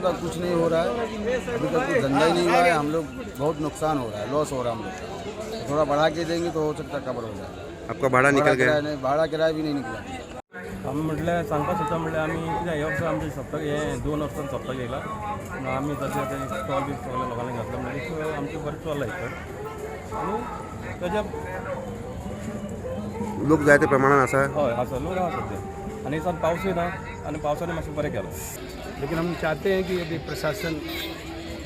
तक कुछ नहीं हो रहा है, अभी तक कुछ धंधा ही नहीं हुआ है। हम लोग बहुत नुकसान हो रहा है, लॉस हो रहा है हम लोग का। थोड़ा बढ़ा के देंगे तो हो सकता है कवर हो जाए। आपका भाड़ा निकल गया? नहीं, भाड़ा किराया भी नहीं निकला। आमी म्हटल्यार सांगपाक सोदता म्हटल्यार आमी कित्याक हे वर्सा आमचें सप्तक हें 2 वर्सां सप्तक येयला आमी तशें आतां स्टॉल बी सगळ्या लोकांनी घातला म्हणजे आमचें बरें चल्लां इतर आनी ताच्या लोक जाय त्या प्रमाणात आसा? हय आसा लोक आसा सद्या आनी दिसान पावसूय ना आनी पावसाने मातशें बरें केलां। लेकिन हम चाहते हैं कि यदि प्रशासन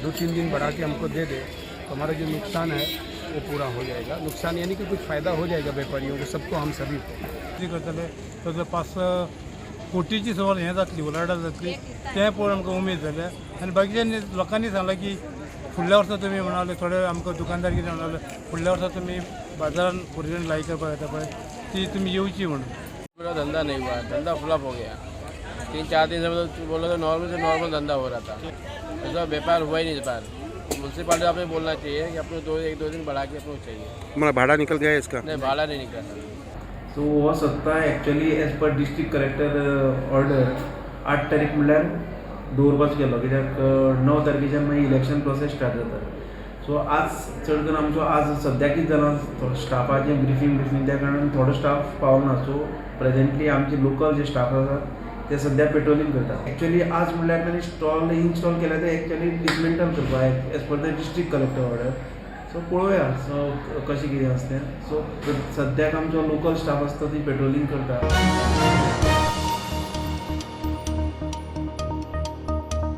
2-3 दिन बढ़ा के हमको दे दे तो हमारा जो नुकसान है वो पूरा हो जाएगा। नुकसान यानी कि कुछ फ़ायदा हो जाएगा व्यापारियों को, सबको, हम सभी को। करतले तर 5 कोटीची सवाल हें जातली, उलाढाल जातली, तें पळोवन आमकां उमेद जाल्या। आनी बाकीच्या लोकांनी सांगलां की फुडल्या वर्सा तुमी म्हणाले, थोडे आमकां दुकानदार कितें म्हणाले, फुडल्या वर्सा तुमी बाजारान ओरिजिनल लाई करपाक येता पळय ती तुमी येवची म्हणून। पूरा धंधा नहीं हुआ, धंधा फ्लॉप हो गया। 3-4 दिन से बोला तो नॉर्मल धंधा हो रहा था, ऐसा व्यापार हुआ ही नहीं। व्यापार म्यूनसिपालिटी आपने बोलना चाहिए कि अपने 1-2 दिन बढ़ा के अपने चाहिए। तुम्हाला भाड़ा निकल गया है इसका? नहीं, भाड़ा नहीं निकला। सो हो सप्ताह actually as per district collector order 8 तारीख म्हणल्यार दवरपाचो केलो, कित्याक 9 तारखेच्यान मागीर इलेक्शन प्रोसेस स्टार्ट जाता। सो आज चड करून आमचो आज सद्याक कितें जालां, स्टाफाचें ब्रिफींग त्या कारणान थोडो स्टाफ पावना। सो प्रेजेंटली आमचे लोकल जे स्टाफ आसात ते सद्या पेट्रोलिंग करतात। एक्चुअली आज म्हणल्यार तांणी स्टॉल इन्स्टॉल केल्या ते एक्चुअली डिसमेंटल करपाक as per the district collector order. So पळोवया कशें कितें आसता तें। सो सद्याक आमचो लोकल स्टाफ आसता ती पेट्रोलिंग करता।